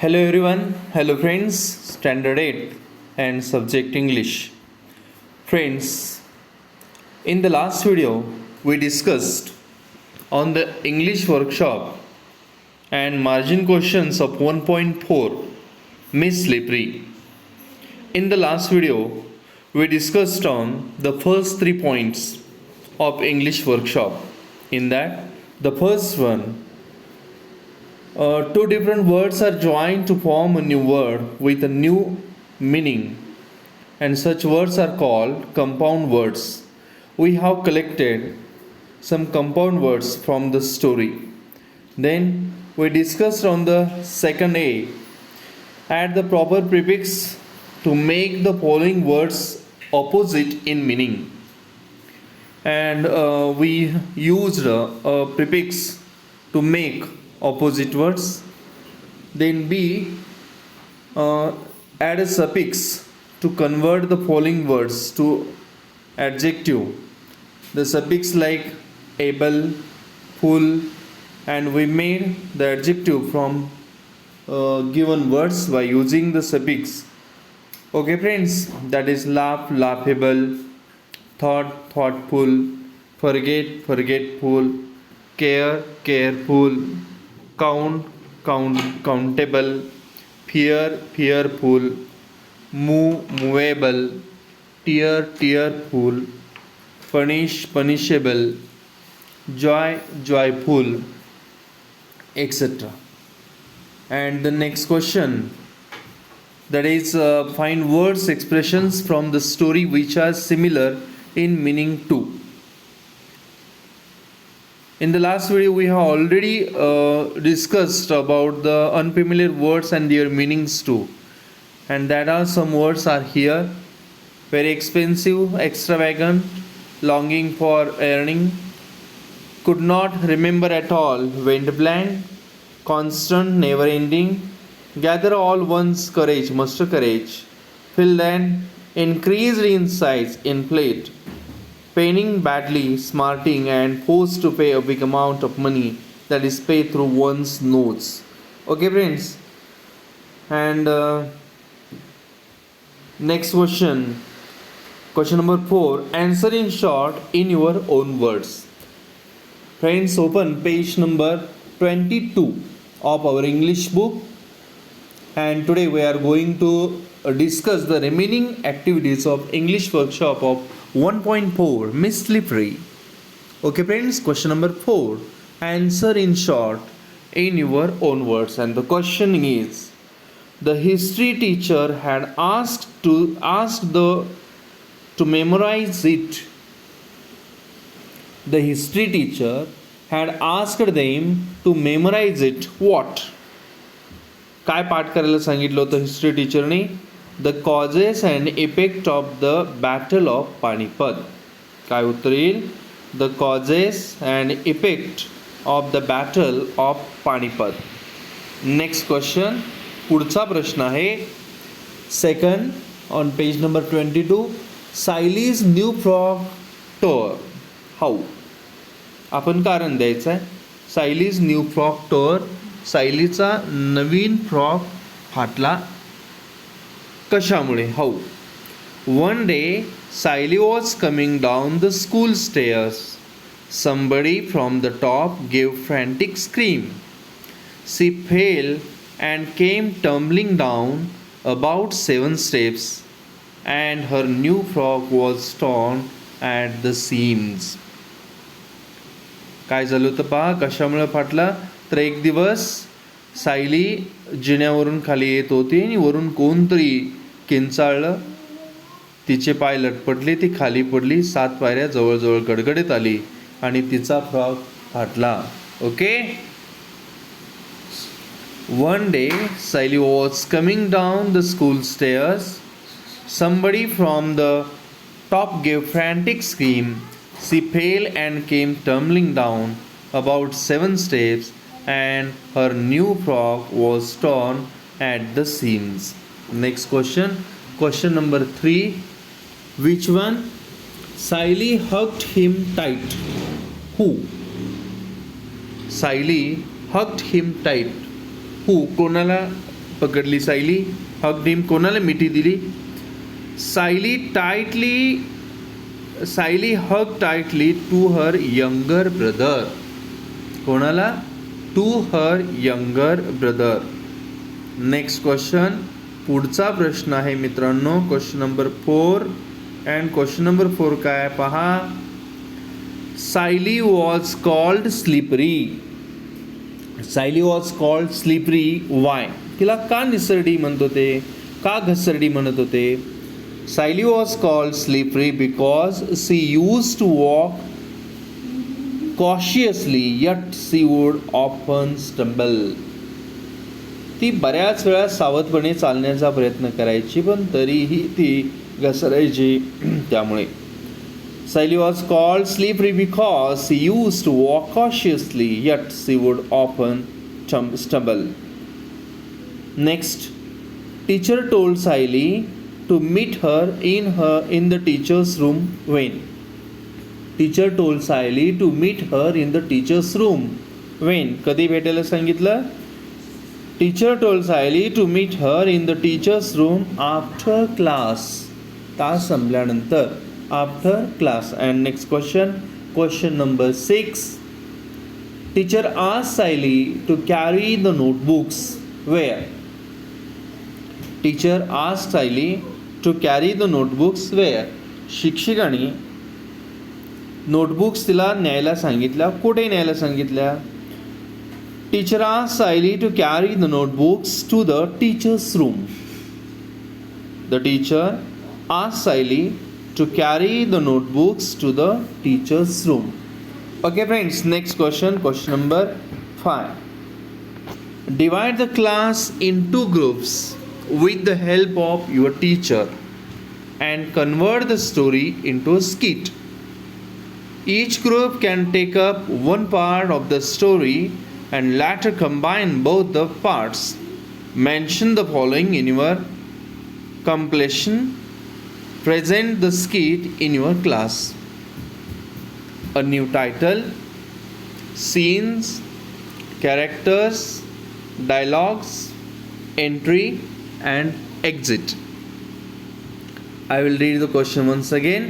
Hello everyone, hello friends, Standard 8 and Subject English. Friends, in the last video we discussed on the English workshop and margin questions of 1.4 Miss Slippery. In the last video we discussed on the first 3 points of English workshop. In that, the first one, two different words are joined to form a new word with a new meaning, and such words are called compound words. We have collected some compound words from the story. Then we discussed on the second A, add the proper prefix to make the following words opposite in meaning, and we used a prefix to make opposite words. Then B, add a suffix to convert the following words to adjective. The suffix like able, full, and we made the adjective from given words by using the suffix. Okay friends, that is laugh, laughable, thought, thoughtful, forget, forgetful, care, careful, count, countable, fear, fearful, movable, tear, tearful, punish, punishable, joy, joyful, etc. And the next question, that is find words expressions from the story which are similar in meaning too. In the last video, we have already discussed about the unfamiliar words and their meanings too. And that are some words are here: very expensive, extravagant, longing for earning, could not remember at all, went blank, constant, never ending, gather all one's courage, muster courage, fill and increased in size, inflate, paining badly, smarting, and forced to pay a big amount of money, that is paid through one's nose. Okay friends, and next question, question number 4, answer in short in your own words. Friends, open page number 22 of our English book, and today we are going to discuss the remaining activities of English workshop of 1.4 Miss Slippery. Okay friends, question number 4, answer in short in your own words. And the question is, the history teacher had asked to memorize it. The history teacher had asked them to memorize it. What? काय पाठ करायला सांगितलं होतं history टीचरने? The causes and effect of the battle of Panipat. काय उत्तर येईल? The causes and effect of the battle of Panipat. Next question, पुढचा प्रश्न आहे second on page number 22, Sayali's new frock tore. How? आपण कारण द्यायचं आहे. सायलीज न्यू फ्रॉक टोर, सायलीचा नवीन फ्रॉक फाटला कशामुळे? How? One day Sayali was coming down the school stairs. Somebody from the top gave frantic scream. She fell and came tumbling down about 7 steps and her new frock was torn at the seams. काय झालं होतं पहा, कशामुळे फाटला? तर एक दिवस सायली जिन्यावरून खाली येत होती आणि वरून कोणतरी किंचाळलं, तिचे पाय लटपटले, ती खाली पडली, 7 पायऱ्या जवळजवळ गडगडीत आली आणि तिचा फ्रॉक फाटला. Okay. One day Sayali was coming down the school stairs. Somebody from the top gave frantic scream. She fell and came tumbling down about 7 steps and her new frock was torn at the seams. Next question, question number 3, which one? Saili hugged him tight. Who? Saili hugged him tight. Who? कोणाला पकडली Sayali. Hugged हिम, कोणाला मिठी दिली? Sayali hug tightly to her younger brother. कोणाला? To her younger brother. Next question, पुढचा प्रश्न आहे मित्रांनो, question number 4. And question number 4 काय पहा. Sayali was called slippery. Sayali was called slippery why? तिला का निसरडी म्हणत होते, का घसरडी म्हणत होते? Sayali was called slippery because she use to walk cautiously yet she would often stumble. ती बऱ्याच वेळा सावधपणे चालण्याचा प्रयत्न करायची, पण तरीही ती घसरायची. त्यामुळे Sally was called slippery because she used to walk cautiously, yet she would often stumble. Next, teacher told Sally to meet her in the teacher's room when. Teacher told Sally to meet her in the teacher's room when. कधी भेटायला सांगितलं? Teacher told Sally to meet her in the teacher's room after class. तास संपल्यानंतर. After class. And next question number 6. Teacher asked Sally to carry the notebooks where? Teacher asked Sally to carry the notebooks where? शिक्षकाने notebooks तिला न्यायला सांगितल्या. कुठे न्यायला सांगितल्या? Teacher asked Sally to carry the notebooks to the teacher's room. The teacher asked Sally to carry the notebooks to the teacher's room. Okay friends, next question number 5. Divide the class into groups with the help of your teacher and convert the story into a skit. Each group can take up one part of the story and later combine both the parts. Mention the following in your completion. Present the skit in your class. A new title, scenes, characters, dialogues, entry and exit. I will read the question once again.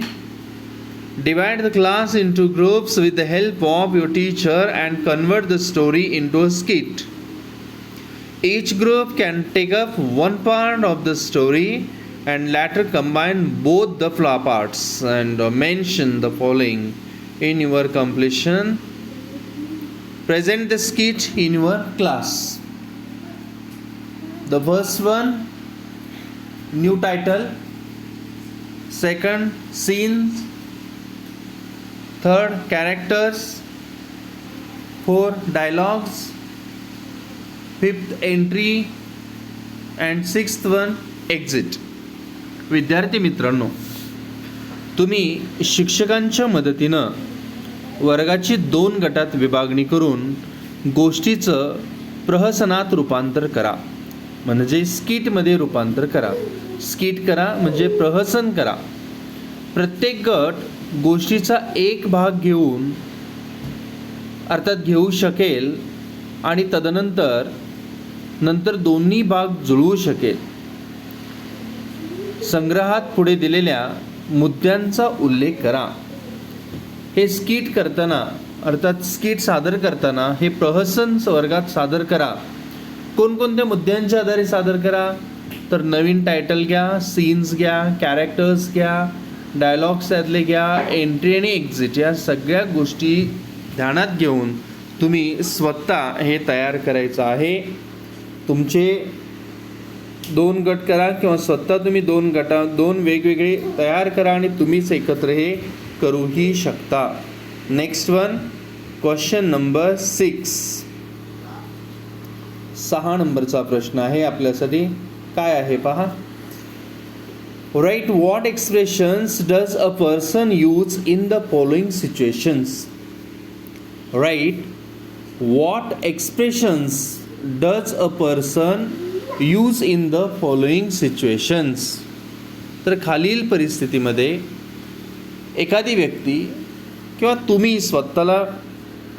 Divide the class into groups with the help of your teacher and convert the story into a skit. Each group can take up one part of the story and later combine both the parts and mention the following in your completion. Present the skit in your class. The first one, new title. Second, scenes. Third, characters. Fourth, dialogues. Fifth, entry. And sixth one, exit. विद्यार्थी मित्रांनो, तुम्ही शिक्षकांच्या मदतीनं वर्गाची 2 गटात विभागणी करून गोष्टीचं प्रहसनात रूपांतर करा, म्हणजे स्किटमध्ये रूपांतर करा. स्किट करा म्हणजे प्रहसन करा. प्रत्येक गट गोष्टीचा एक भाग घेऊ शकेल आणि नंतर दोन्ही भाग जुळवू शकेल. संग्रहात पुढे दिलेल्या मुद्द्यांचा उल्लेख करा. हे स्किट करताना अर्थात स्किट सादर करताना हे प्रहसन वर्गात सादर करा. कोणकोणत्या मुद्द्यांच्या आधारे सादर करा? तर नवीन टायटल घ्या, सीन्स घ्या, कॅरेक्टर्स घ्या, डायलॉग्स त्यातले घ्या, एंट्री आणि एक्झिट या सगळ्या गोष्टी ध्यानात घेऊन तुम्ही स्वतः हे तयार करायचं आहे. तुमचे 2 गट करा किंवा स्वतः तुम्ही 2 वेगवेगळे तयार करा आणि तुम्हीच एकत्र हे करूही शकता. Next one, question number 6. 6 नंबरचा प्रश्न आहे आपल्यासाठी. काय आहे पहा. Write what expressions does a person use in the following situations. Write what expressions does a person use in the following situations. तर खालील परिस्थितीमध्ये एखादी व्यक्ती किंवा तुम्ही स्वतःला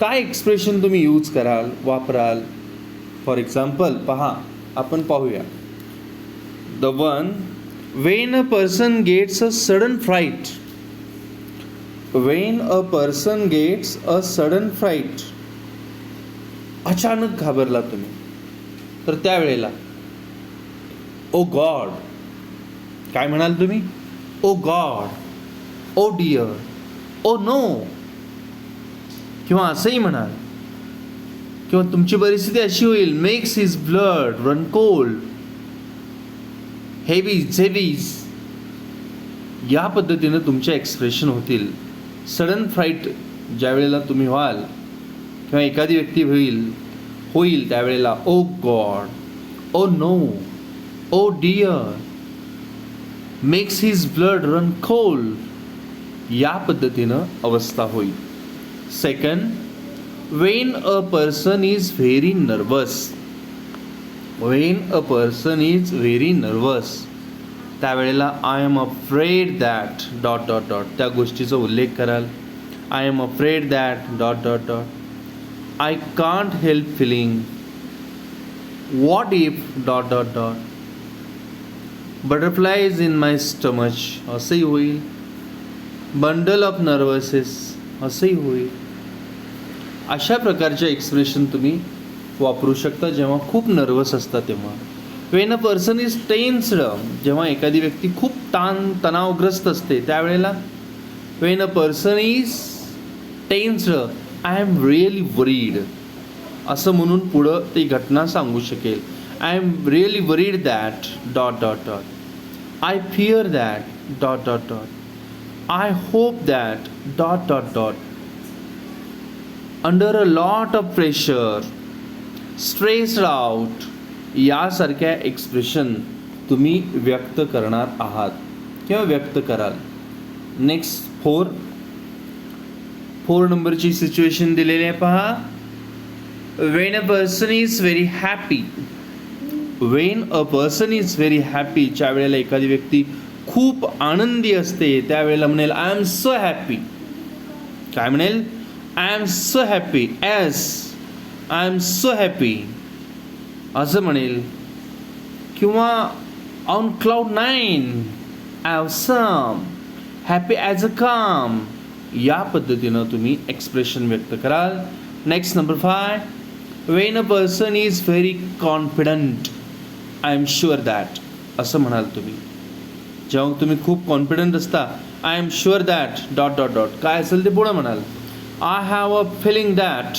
काय एक्सप्रेशन तुम्ही यूज कराल, वापराल. फॉर एक्झाम्पल पहा, आपण पाहूया. The one Wien a person gets a sudden freight. Wien a person gets a sudden freight. अचानक घाबरला तुम्ही, तर त्यावेळेला ओ गॉड, काय म्हणाल तुम्ही? Oh god, oh dear, oh no, किंवा असंही म्हणाल, किंवा तुमची परिस्थिती अशी होईल, makes his blood run cold, heavies. या पद्धतीनं तुमचे एक्सप्रेशन होतील. सडन फ्राईट ज्या वेळेला तुम्ही व्हाल किंवा एखादी व्यक्ती होईल त्यावेळेला ओ गॉड, ओ नो, ओ dear, makes his blood run cold, या पद्धतीनं अवस्था होईल. Second, Wien a person is very nervous. Wien a person is very nervous, त्यावेळेला I am afraid that dot dot dot, त्या गोष्टीचा उल्लेख कराल. I am afraid that dot dot dot, I can't help feeling, what if dot dot dot, butterflies in my stomach, असंही होईल. Bundle of नर्वसेस, असंही होईल. अशा प्रकारचे एक्सप्रेशन तुम्ही वापरू शकता जेव्हा खूप नर्वस असता तेव्हा. When a person is tensed, जेव्हा एखादी व्यक्ती खूप तणावग्रस्त असते त्यावेळेला when a person is tensed, I am really worried, असं म्हणून पुढं ती घटना सांगू शकेल. I am really worried that dot dot dot, I fear that dot dot dot, I hope that dot dot dot, under a lot of pressure, stressed out, यासारख्या expression तुम्ही व्यक्त करणार आहात किंवा व्यक्त कराल. नेक्स्ट फोर नंबरची सिच्युएशन दिलेली आहे पहा. Wien a person is very happy. Wien a person is very happy, ज्या वेळेला एखादी व्यक्ती खूप आनंदी असते त्यावेळेला म्हणेल आय एम सो हॅपी. काय म्हणेल? I am so happy, I am so happy असं म्हणेल. किंवा on cloud 9, awesome, happy as a clam, या पद्धतीनं तुम्ही एक्सप्रेशन व्यक्त कराल. Next number 5, when a person is very confident, I am sure that, असं म्हणाल तुम्ही. जेव्हा तुम्ही खूप कॉन्फिडंट असता, I am sure that dot dot dot, काय असेल ते पुढं म्हणाल. I have a feeling that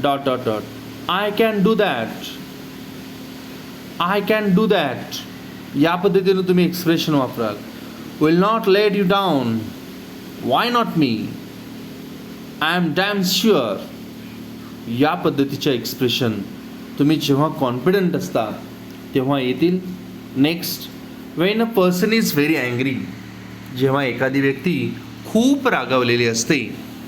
dot dot dot, I can do that, I can do that, या पद्धतीनं तुम्ही एक्सप्रेशन वापराल. Will not let you down, why not me, I am damn sure, या पद्धतीच्या एक्सप्रेशन तुम्ही जेव्हा कॉन्फिडंट असता तेव्हा येतील. Next, Wien a person is very angry. जेव्हा एखादी व्यक्ती खूप रागावलेली असते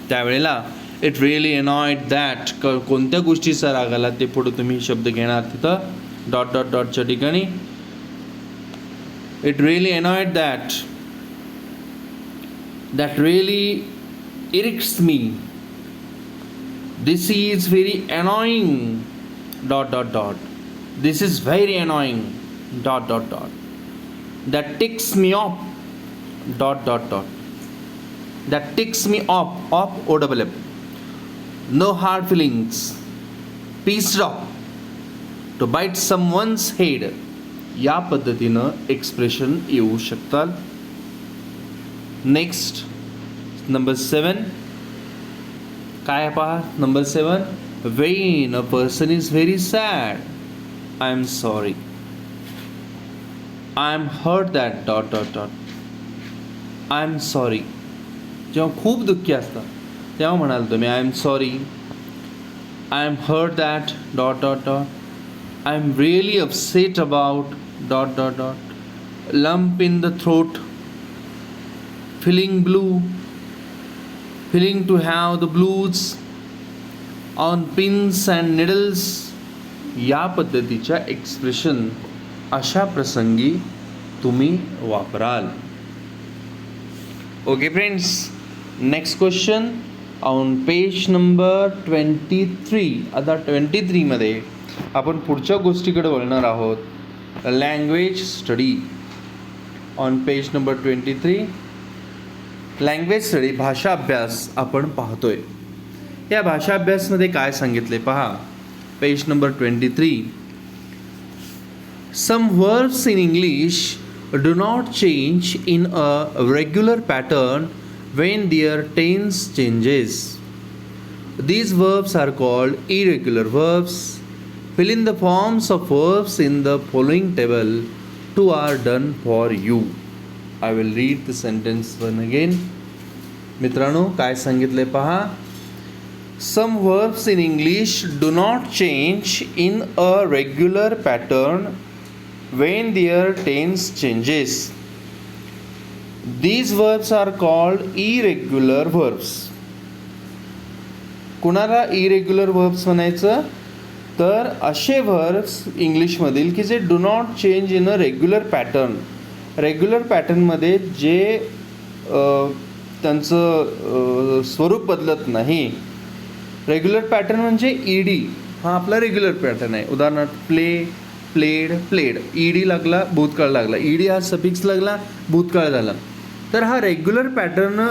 त्यावेळेला इट रिअली एनॉयड दॅट, कोणत्या गोष्टीचा राग आला ते पुढे तुम्ही शब्द घेणार तिथं डॉट डॉट डॉटच्या ठिकाणी. It really annoyed that, that really irks me, this is very annoying dot dot dot, this is very annoying dot dot dot, that ticks me off dot dot dot, that ticks me off, off O double F, no hard feelings, pissed off, to bite someone's head, या पद्धतीनं expression येऊ शकतात. Next number 7, काय पहा number 7, when a person is very sad, I am sorry, I am hurt that dot dot dot, I am sorry. जेव्हा खूप दुःखी असतात तेव्हा म्हणाल तुम्ही I am sorry, I am hurt that dot dot dot, I am really upset about dot dot dot, lump in the throat, feeling blue, feeling to have the blues, on pins and needles, या पद्धतीच्या expression अशा प्रसंगी तुम्ही वापराल. Okay friends, next question. On page number 23. आता 23मध्ये आपण पुढच्या गोष्टीकडे वळणार आहोत. Language study. On page number 23 language study, भाषा अभ्यास आपण पाहतोय. या भाषा अभ्यासमध्ये काय सांगितले पहा. Page number 23. Some verbs in English do not change in a regular pattern when their tense changes. These verbs are called irregular verbs. Fill in the forms of verbs in the following table. Two are done for you. I will read the sentence once again. मित्रांनो, काय सांगितले पहा. Some verbs in English do not change in a regular pattern when their tense changes. These verbs are called irregular verbs. कुणाला irregular verbs म्हणायचं, तर असे verbs इंग्लिशमधील की जे do not change in a regular pattern. Regular पॅटर्नमध्ये जे त्यांचं स्वरूप बदलत नाही. रेग्युलर पॅटर्न म्हणजे ईडी हा आपला रेग्युलर पॅटर्न आहे. उदाहरणार्थ प्ले, प्लेड, प्लेड. ईडी लागला, भूतकाळ लागला. ईडी हा सफिक्स लागला, भूतकाळ झाला. तर हा रेग्युलर पॅटर्न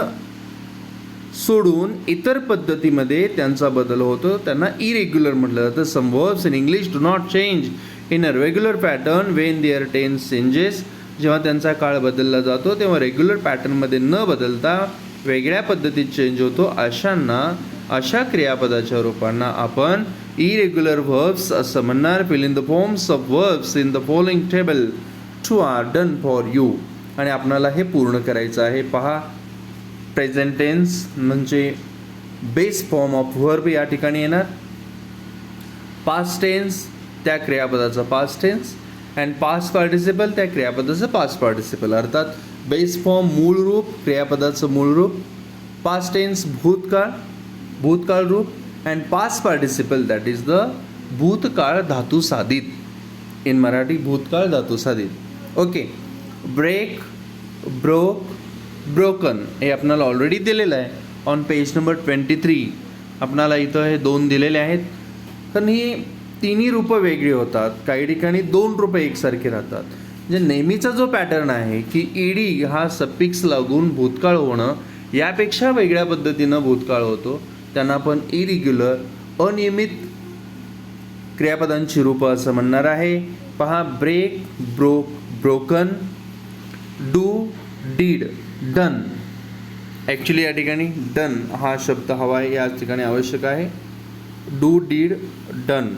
सोडून इतर पद्धतीमध्ये त्यांचा बदल होतो, त्यांना इरेग्युलर म्हटलं जातं. Some verbs in English do not change in a regular pattern when their tense changes. जेव्हा त्यांचा काळ बदलला जातो तेव्हा रेग्युलर पॅटर्नमध्ये न बदलता वेगळ्या पद्धतीत चेंज होतो. अशा क्रियापदाच्या रूपांना आपण इरेग्युलर व्हर्ब्स असं म्हणणार. Fill in the forms of verbs in the following table. Two are done for you. आणि आपणाला हे पूर्ण करायचं आहे. पहा, प्रेझेंट टेन्स म्हणजे बेस फॉर्म ऑफ व्हर्ब या ठिकाणी येणार. पास्ट टेन्स त्या क्रियापदाचा past tense, and past participle त्या क्रियापदाचं पास्ट पार्टिसिपल. अर्थात बेस फॉर्म मूळ रूप, क्रियापदाचं मूळ रूप. पास्ट टेन्स भूतकाळ, भूतकाळ रूप. And past participle that is the भूतकाळ धातू साधित. इन मराठी भूतकाळ धातू साधित. ओके. ब्रेक, ब्रोक, ब्रोकन हे आपणाला ऑलरेडी दिलेलं आहे ऑन पेज नंबर 23. आपणाला इथं हे 2 दिलेले आहेत. कारण ही तिन्ही रूपं वेगळी होतात. काही ठिकाणी 2 रूपं एकसारखे राहतात. म्हणजे नेहमीचा जो पॅटर्न आहे की ईडी हा सफिक्स लागून भूतकाळ होणं, यापेक्षा वेगळ्या पद्धतीनं भूतकाळ होतो, त्यांना आपण इरेग्युलर, अनियमित क्रियापदांची रूपं असं म्हणणार आहे. पहा, break, broke, broken, do, did, done. Actually या ठिकाणी डन हा शब्द हवा आहे, या ठिकाणी आवश्यक आहे. Do, did, done.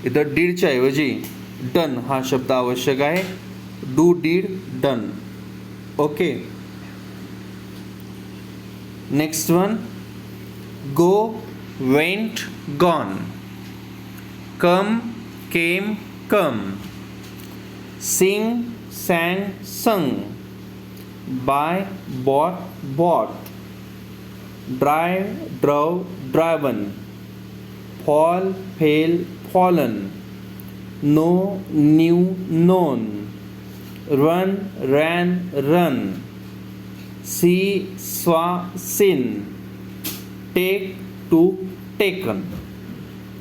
इथं डीडच्या ऐवजी डन हा शब्द आवश्यक आहे. Do, did, done. Okay. Next one, go, went, gone. Come, came, come. Sing, sang, sung. Buy, bought, bought. Drive, drove, driven. Fall, fell, fallen. Know, knew, known. Run, ran, run. See, saw, seen. Take, took, taken.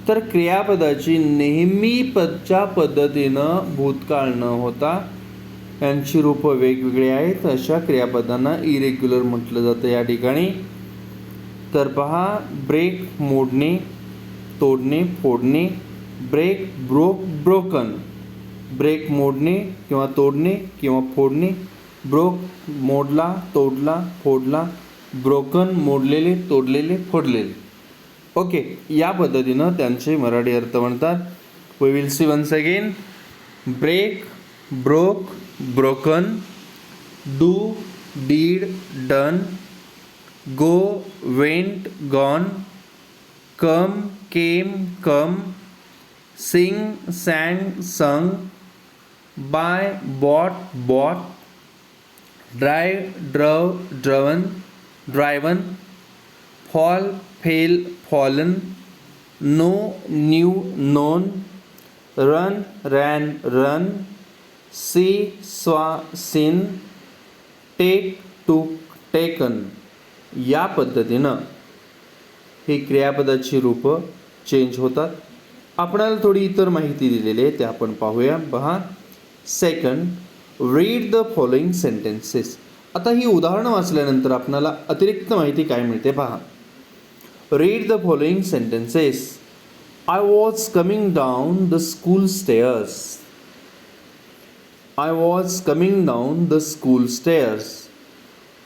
तर क्रियापदाची नेहमीच्या पद्धतीनं भूतकाळ न होता यांची रूपं वेगवेगळी आहेत. अशा क्रियापदांना इरेग्युलर म्हटलं जातं या ठिकाणी. तर पहा, ब्रेक मोडणे, तोडणे, फोडणे. Break, broke, broken. ब्रेक मोडणे किंवा तोडणे किंवा फोडणे. ब्रोक मोडला, तोडला, फोडला. ब्रोकन मोडलेले, तोडलेले, फोडलेले. ओके, या पद्धतीनं त्यांचे मराठी अर्थ म्हणतात. We will see once again. Break, broke, broken. Do, did, done. Go, went, gone. Come, came, come. Sing, sang, sung. Buy, bought, bought. Drive, drove, driven, driven. Fall, fell, fallen. Know, knew, known. Run, ran, run. See, saw, seen. Take, took, taken. या पद्धतीनं ही क्रियापदाची रूपं change होतात. आपणाला थोडी इतर माहिती दिलेली आहे ते आपण पाहूया. पहा, second, read the following sentences. आता ही उदाहरणं वाचल्यानंतर आपणाला अतिरिक्त माहिती काय मिळते पहा. Read the following sentences. I was coming down the school stairs. I was coming down the school stairs.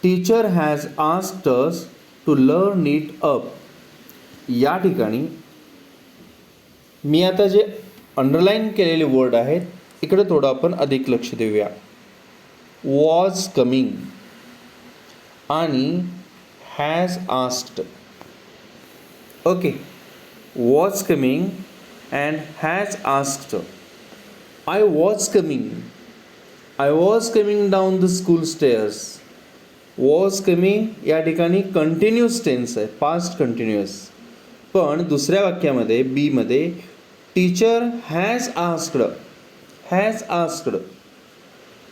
Teacher has asked us to learn it up. या ठिकाणी मी आता जे अंडरलाईन केलेले वर्ड आहेत इकडे थोडं आपण अधिक लक्ष देऊया. वॉज कमिंग आणि has asked. Okay, was coming and has asked. I was coming. I was coming down the school stairs. Was coming या ठिकाणी कंटिन्यूस टेन्स आहे, पास्ट कंटिन्युअस. पण दुसऱ्या वाक्यामध्ये बी मध्ये teacher has asked. Has asked,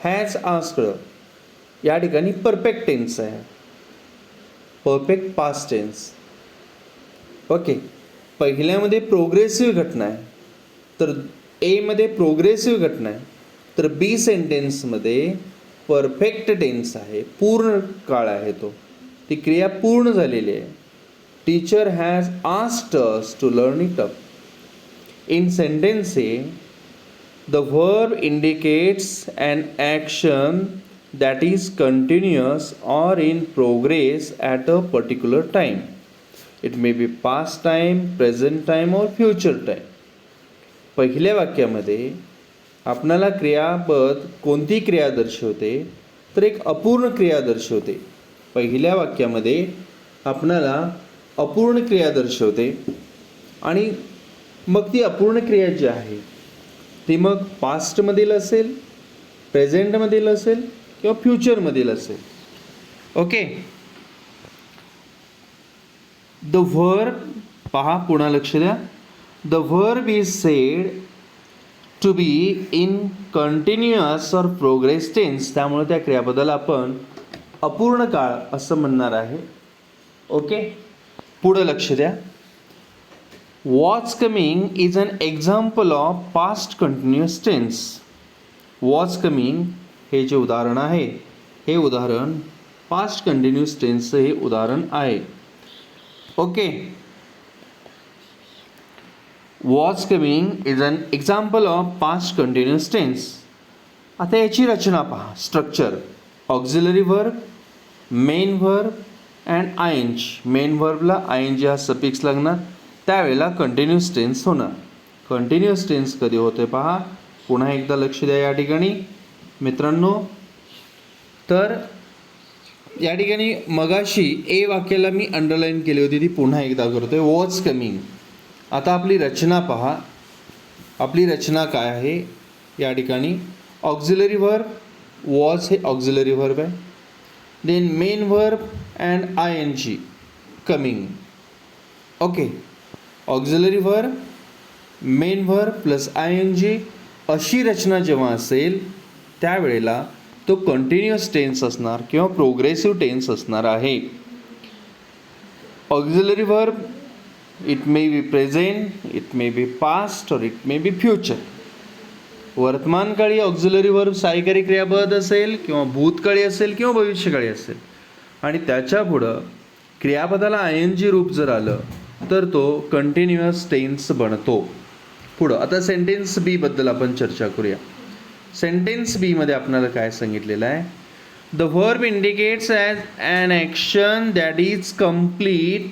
has asked या ठिकाणी perfect tense आहे, परफेक्ट पास्ट टेन्स. ओके, पहिल्यामध्ये प्रोग्रेसिव्ह घटना आहे, तर एमध्ये प्रोग्रेसिव्ह घटना आहे, तर बी सेंटेन्समध्ये परफेक्ट टेन्स आहे, पूर्ण काळ आहे, तो ती क्रिया पूर्ण झालेली आहे. Teacher has asked us to learn it up. In sentence A the verb indicates an action that is continuous or in progress at a particular time. It may be past time, present time or future time. पहिल्या वाक्यामध्ये आपणाला क्रियापद कोणती क्रिया दर्शवते, तर एक अपूर्ण क्रिया दर्शवते. पहिल्या वाक्यामध्ये आपणाला अपूर्ण क्रिया दर्शवते आणि मग ती अपूर्ण क्रिया जी आहे ती मग पास्टमधील असेल, प्रेझेंटमधील असेल किंवा फ्युचरमधील असेल. ओके, द व्हर्ब पहा, पुन्हा लक्ष द्या. The verb is said to be in continuous or progress tense. त्यामुळे त्या क्रियापदाला आपण अपूर्ण काळ असं म्हणणार आहे. ओके, पुढं लक्ष द्या. Was coming is an example of past continuous tense. Was coming हे जे उदाहरण आहे हे उदाहरण पास्ट कंटिन्युअस टेन्सचं हे उदाहरण आहे. Okay, was coming is an example of past continuous tense. आता याची रचना पहा, structure. Auxiliary verb, main verb and I N G. Main व्हर्बला आय एन जी हा सफिक्स लागणार, त्यावेळेला कंटिन्युअस टेन्स होणार. कंटिन्युअस टेन्स कधी होते पहा, पुन्हा एकदा लक्ष द्या या ठिकाणी मित्रांनो. तर या ठिकाणी मगाशी ए वाक्याला मी अंडरलाईन केली होती, ती पुन्हा एकदा करतोय. Was coming. आता आपली रचना पहा, आपली रचना काय आहे या ठिकाणी. ऑक्झिलरी व्हर्ब, वॉज हे ऑक्झिलरी व्हर्ब आहे. Then main verb and I N G, coming. Okay, auxiliary verb, main verb plus I N G अशी रचना जेव्हा असेल त्यावेळेला तो कंटिन्युअस टेन्स असणार किंवा प्रोग्रेसिव्ह टेन्स असणार आहे. Auxiliary verb, it may be present, it may be past और इट मे बी फ्युचर. वर्तमानकाळी ऑक्झिलरी व्हर्ब सहाय्यकारी क्रियापद असेल किंवा भूतकाळी असेल किंवा भविष्यकाळी असेल आणि त्याच्या पुढं क्रियापदाला आय एन जी रूप जर आलं तर तो कंटिन्युअस टेन्स बनतो. पुढं आता सेंटेन्स बी बद्दल आपण चर्चा करूया. सेंटेन्स बी मध्ये आपल्याला काय सांगितलेलं आहे. The verb indicates as an action that is complete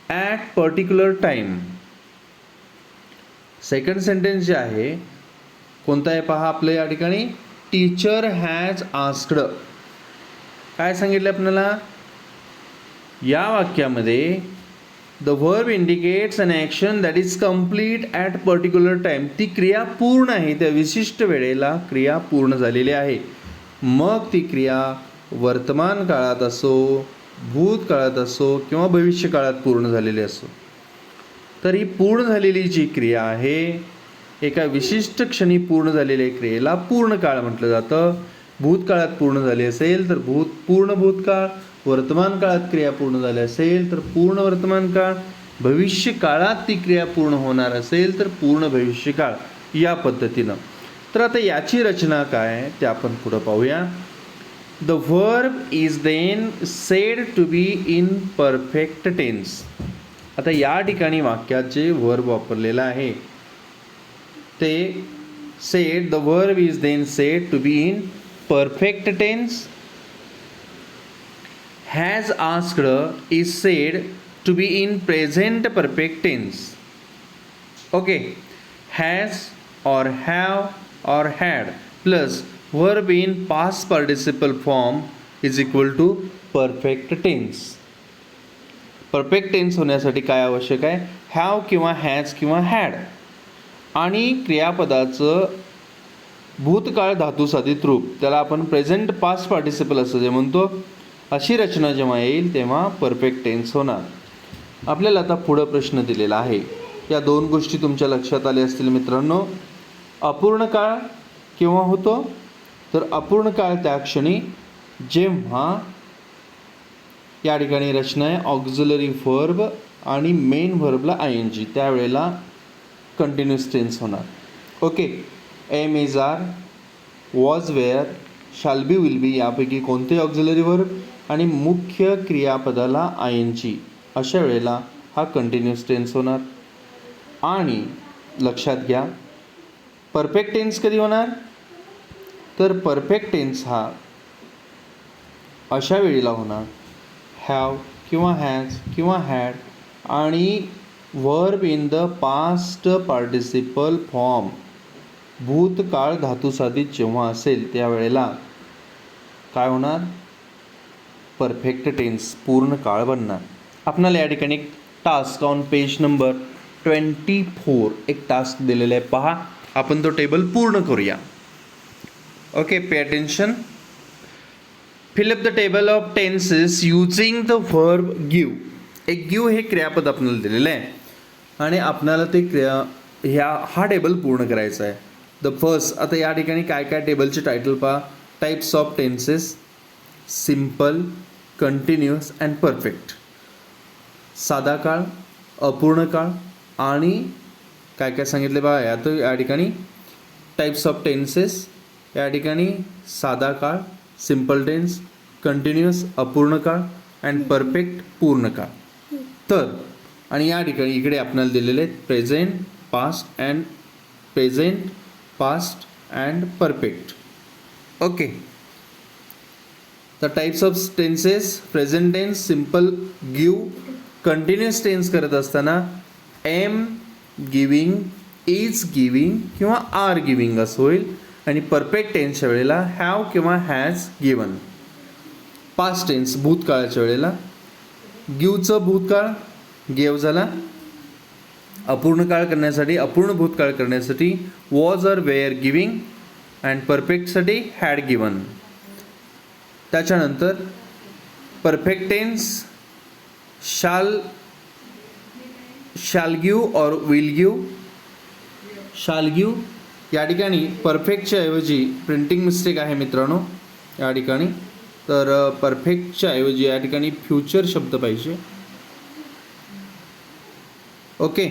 at particular time. Second sentence जे आहे कोणता आहे पहा आपलं या ठिकाणी. Teacher has asked. काय सांगितलं आपल्याला या वाक्यामध्ये. The verb indicates an action that is complete at particular time. ती क्रिया पूर्ण आहे, त्या विशिष्ट वेळेला क्रिया पूर्ण झालेली आहे. मग ती क्रिया वर्तमान काळात असो, भूतकाळात असो किंवा भविष्य काळात पूर्ण झालेली असो. तर ही पूर्ण झालेली जी क्रिया आहे एका विशिष्ट क्षणी पूर्ण झालेल्या क्रियेला पूर्ण काळ म्हटलं जातं. भूतकाळात पूर्ण झाली असेल तर पूर्ण भूतकाळ, वर्तमान काळात क्रिया पूर्ण झाली असेल तर पूर्ण वर्तमान काळ, भविष्य काळात ती क्रिया पूर्ण होणार असेल तर पूर्ण भविष्यकाळ, या पद्धतीनं. तर आता याची रचना काय ते आपण पुढं पाहूया. The verb is then said to be in perfect tense. आता या ठिकाणी वाक्यात जे वर्ब वापरलेलं आहे ते said, the verb is then said to be in perfect tense. has asked is said to be in present perfect tense. Okay, has or have or had plus verb in past participle form is equal to perfect tense. Perfect tense होण्यासाठी काय आवश्यक आहे? Have किंवा has किंवा had आणि क्रियापदाचं भूतकाळ धातुसाधित रूप, त्याला आपण प्रेझेंट पास्ट पार्टिसिपल असं जे म्हणतो, अशी रचना जेव्हा येईल तेव्हा परफेक्ट टेन्स होणार. आपल्याला आता पुढं प्रश्न दिलेला आहे. या दोन गोष्टी तुमच्या लक्षात आल्या असतील मित्रांनो. अपूर्ण काळ केव्हा होतो? तर अपूर्ण काळ त्या क्षणी जेव्हा या ठिकाणी रचना आहे ऑक्झिलरी व्हर्ब आणि मेन व्हर्बला ING, त्यावेळेला कंटिन्युअस टेन्स होणार. Okay, am is are, was were, shall be will be यापैकी कोणते ऑक्झिलरी व्हर्ब आणि मुख्य क्रियापदाला ING, अशा वेळेला हा कंटिन्युअस टेन्स होणार. आणि लक्षात घ्या परफेक्ट टेन्स कधी होणार? तर परफेक्ट टेन्स हा अशा वेळेला होणार हॅव किंवा हॅज किंवा हॅड आणि verb in the past participle form, भूतकाळ धातुसाधित जेव्हा असेल त्यावेळेला काय होणार? परफेक्ट टेन्स, पूर्ण काळ बनणार. आपल्याला या ठिकाणी एक टास्क ऑन पेज नंबर 24 एक टास्क दिलेला आहे, पहा. आपण तो टेबल पूर्ण करूया. Okay, pay attention. Fill up the table of tenses using the verb give. एक गिव हे क्रियापद आपल्याला दिलेलं आहे आणि आपल्याला ते हा टेबल पूर्ण करायचा आहे. द फर्स्ट, आता या ठिकाणी काय काय टेबलचे टायटल पहा. Types of tenses, simple, continuous and perfect. साधा काळ, अपूर्ण काळ आणि काय काय सांगितले बघा. या ठिकाणी टाईप्स ऑफ टेन्सेस, या ठिकाणी साधा काळ, सिम्पल टेन्स, कंटिन्युअस अपूर्ण काळ अँड परफेक्ट पूर्ण काळ. तर आणि या ठिकाणी इकडे आपल्याला दिलेले आहेत present, past and perfect. Okay, the types of tenses, present tense, simple, give. Continuous tense करत असताना एम गिविंग, इज गिविंग किंवा आर गिविंग असं होईल. आणि परफेक्ट टेन्सच्या वेळेला हॅव किंवा हॅज गिवन. पास्ट टेन्स भूतकाळाच्या वेळेला गिवचं भूतकाळ गेव झाला. अपूर्ण काळ करण्यासाठी, अपूर्ण भूतकाळ करण्यासाठी was or were giving and परफेक्टसाठी हॅड गिवन. त्याच्यानंतर परफेक्ट टेन्स शाल गिव और विल गिव. शाल गिव या ठिकाणी परफेक्टच्या ऐवजी प्रिंटिंग मिस्टेक आहे मित्रांनो या ठिकाणी. तर परफेक्टच्या ऐवजी या ठिकाणी फ्युचर शब्द पाहिजे. ओके,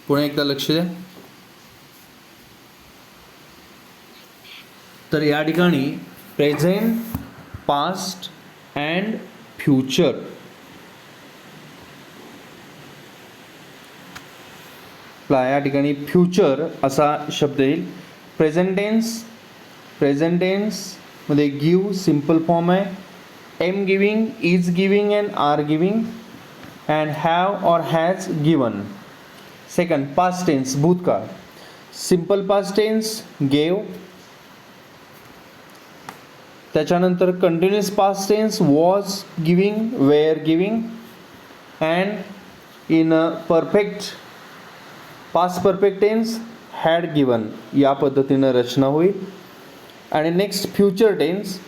पुन्हा एकदा लक्ष द्या. तर या ठिकाणी प्रेझेंट, पास्ट अँड फ्युचर या ठिकाणी फ्युचर असा शब्द येईल. प्रेझेंट टेन्समध्ये गिव सिम्पल फॉर्म आहे. Am giving, is giving and are giving and have और has given. Second, past tense भूतकाळ, सिम्पल पास्ट टेन्स गेव. त्याच्यानंतर continuous past tense was giving, were giving and in perfect past perfect tense had given. या पद्धतीनं रचना होईल. आणि next future tense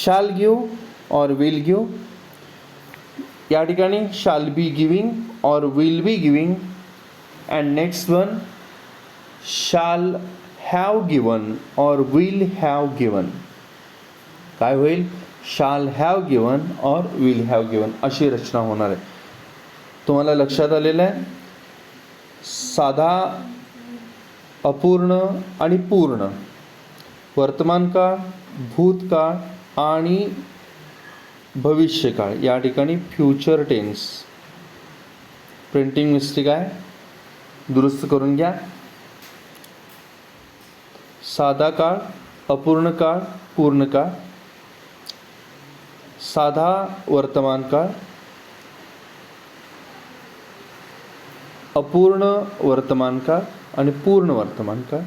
shall give और will give. या ठिकाणी शाल बी गिविंग और will be giving. And next one shall have given और विल हॅव गिवन. काय होईल? शाल हॅव गिवन और विल हॅव गिवन अशी रचना होणार आहे. तुम्हाला लक्षात आलेलं आहे? साधा, अपूर्ण आणि पूर्ण, वर्तमानकाळ, भूतकाळ आणि भविष्यकाळ या ठिकाणी फ्युचर टेन्स. प्रिंटिंग मिस्टेक आहे, दुरुस्त करून घ्या. साधा काळ, अपूर्ण काळ, पूर्ण काळ, साधा वर्तमान काळ, अपूर्ण वर्तमान काळ आणि पूर्ण वर्तमान काळ,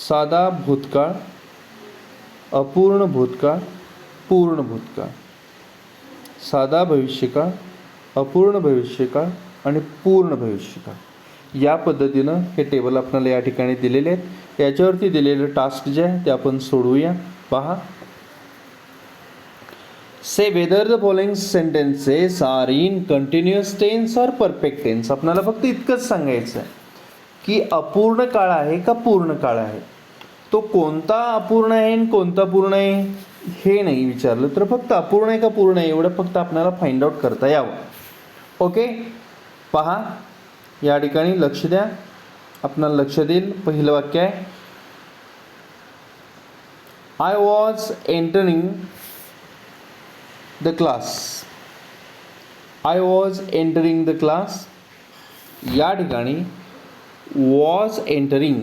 साधा भूतकाळ, अपूर्ण भूतकाळ, पूर्ण भूतकाळ, साधा भविष्यकाळ, अपूर्ण भविष्यकाळ आणि पूर्ण भविष्यकाळ. या पद्धतीनं हे टेबल आपल्याला या ठिकाणी दिलेले आहेत. याच्यावरती दिलेलं टास्क जे आहे ते आपण सोडवूया. पहा, say whether the following sentences are in continuous tense और परफेक्ट टेन्स. आपल्याला फक्त इतकंच सांगायचं आहे की अपूर्ण काळ आहे का पूर्ण काळ आहे. तो कोणता अपूर्ण आहे आणि कोणता पूर्ण आहे हे नाही विचारलं तर फक्त अपूर्ण आहे का पूर्ण आहे एवढं फक्त आपल्याला फाइंड आउट करता यावं. ओके, पहा या ठिकाणी लक्ष द्या, आपणाला लक्ष देईल. पहिलं वाक्य आहे, I was entering the class. I was entering the class. या ठिकाणी वॉज एंटरिंग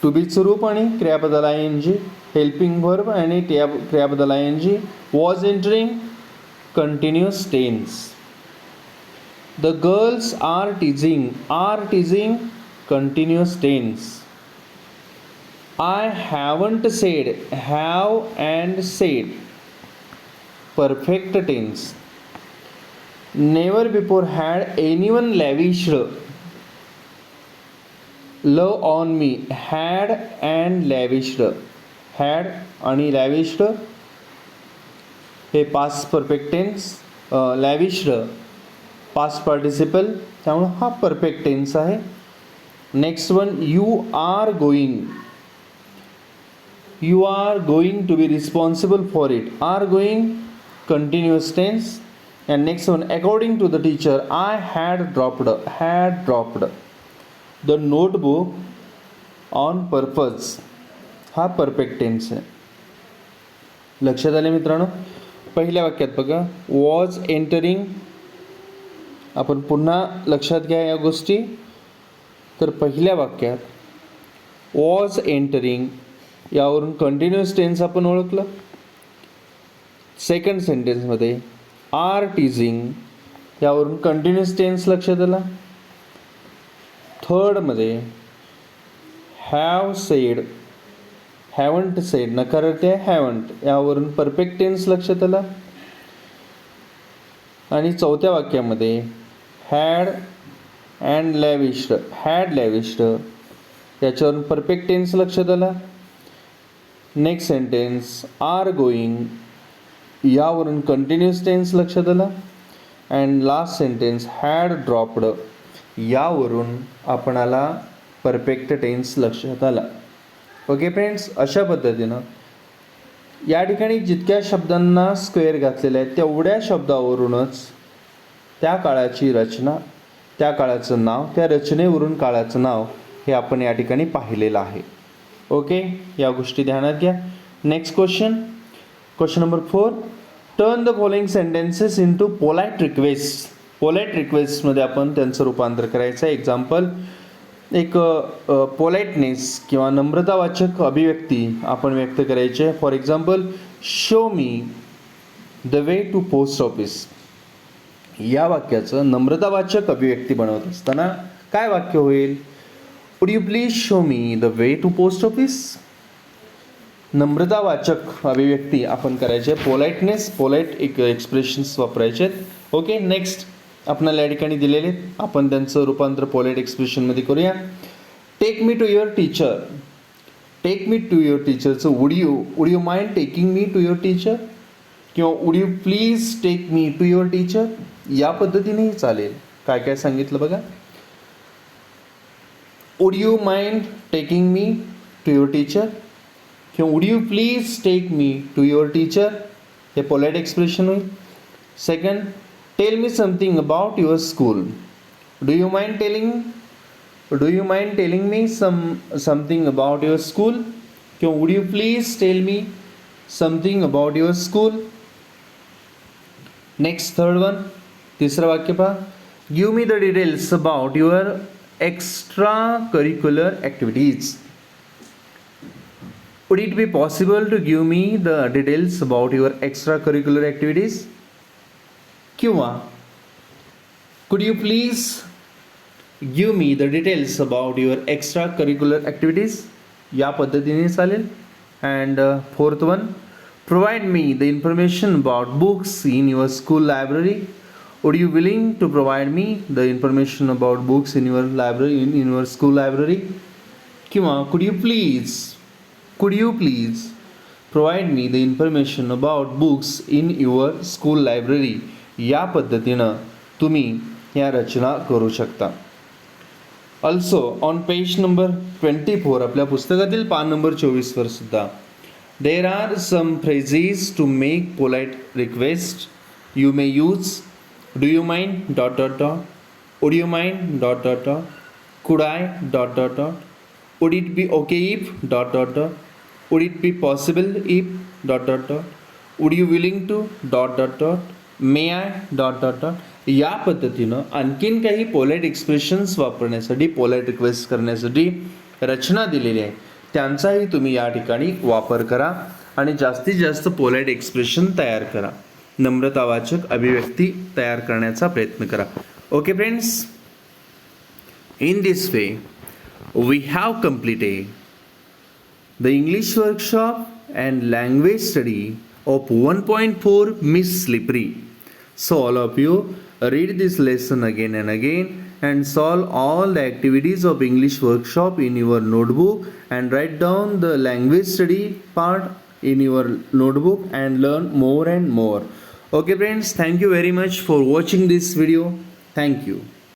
टू बीचं रूप आणि क्रियापदाला ING, हेल्पिंग वर्ब आणि क्रियापदाला ING. Was entering continuous tense. The girls are teasing continuous tense. I haven't said, have and said perfect tense. Never before had anyone lavished love on me. Had and lavished. Had आणि lavished हे past perfect tense. Lavished past participle, त्यामुळे हा perfect tense आहे. Next one, you are going to be responsible for it. Are going continuous tense. And next one, according to the teacher I had dropped the notebook on purpose. हा perfect tense आहे. लक्षात आले मित्रांनो? पहिल्या वाक्यात बघा, was entering. आपण पुन्हा लक्षात घ्या या गोष्टी. तर पहिल्या वाक्यात वॉज एंटरिंग यावरून कंटिन्युअस टेन्स आपण ओळखलं. सेकंड सेंटेन्समध्ये आर टीजिंग यावरून कंटिन्युअस टेन्स लक्षात आला. थर्डमध्ये हॅव सेड, हॅवंट सेड नकारार्थी आहे हॅवंट, यावरून परफेक्ट टेन्स लक्षात आला. आणि चौथ्या वाक्यामध्ये हॅड अँड लॅविश्ड याच्यावरून परफेक्ट टेन्स लक्षात आला. नेक्स्ट सेंटेन्स आर गोइंग यावरून कंटिन्युअस टेन्स लक्षात आला. And last sentence had dropped यावरून आपणाला परफेक्ट टेन्स लक्षात आला. ओके फ्रेंड्स, अशा पद्धतीनं या ठिकाणी जितक्या शब्दांना स्क्वेअर घातलेलं आहे तेवढ्या शब्दावरूनच त्या काळाची रचना, त्या काळाचं नाव, त्या रचनेवरून काळाचं नाव हे आपण या ठिकाणी पाहिलेलं आहे. ओके, या गोष्टी ध्यानात घ्या. Next question number 4. Turn the following sentences into polite request. Polite रिक्वेस्टमध्ये आपण त्यांचं रूपांतर करायचं आहे. एक्झाम्पल, एक पोलाइटनेस किंवा नम्रतावाचक अभिव्यक्ती आपण व्यक्त करायचे. For example, show me the way to post office. या वाक्याचं नम्रतावाचक अभिव्यक्ती बनवत असताना काय वाक्य होईल? Would you please show me the way to post office. नम्रतावाचक अभिव्यक्ती आपण करायचे. पोलाइट एक्सप्रेशन्स वापरायचे. ओके, नेक्स्ट आपल्याला या ठिकाणी दिलेले आपण त्यांचं रूपांतर पोलाइट एक्सप्रेशनमध्ये करूया. Take me to your teacher. Take me to your टीचरचं would you mind taking me to your teacher किंवा would you please take me to your teacher या पद्धतीनेही चालेल. काय काय सांगितलं बघा. Would you mind taking me to your teacher किंवा would you please take me to your teacher, हे पोलाइट एक्सप्रेशन होईल. Second, tell me something about your school. Do you mind telling me something about your school किंवा would you please tell me something about your school. Next third one, तिसरं वाक्य पहा. Give me the details about your extra curricular activities. Would it be possible to give me the details about your extra curricular activities किंवा could you please give me the details about your extra curricular activities, या पद्धतीने चालेल. And fourth one, provide me the information about books in your school library. Would you willing to provide me the information about books in your library in your school library किंवा could you please provide me the information about books in your school library, या पद्धतीनं तुम्ही या रचना करू शकता. Also on page number 24 आपल्या पुस्तकातील पान नंबर 24 वर सुद्धा there are some phrases to make polite request you may use. Do you mind dot dot dot, would you mind dot dot dot, could I dot dot dot, would it be okay if dot dot dot, would it be possible if dot dot dot, would you willing to dot dot dot, may I dot dot dot. या पद्धतीनं आणखीन काही polite expressions वापरण्यासाठी, polite request करण्यासाठी रचना दिलेली आहे, त्यांचाही तुम्ही या ठिकाणी वापर करा आणि जास्तीत जास्त पोलाइट एक्सप्रेशन तयार करा, नम्रतावाचक अभिव्यक्ती तयार करण्याचा प्रयत्न करा. Okay friends, in this way we have completed the English workshop and language study of 1.4 Miss Slippery. So all of you read this lesson again and again and solve all the activities of English workshop in your notebook and write down the language study part in your notebook and learn more and more. Okay friends, thank you very much for watching this video. Thank you.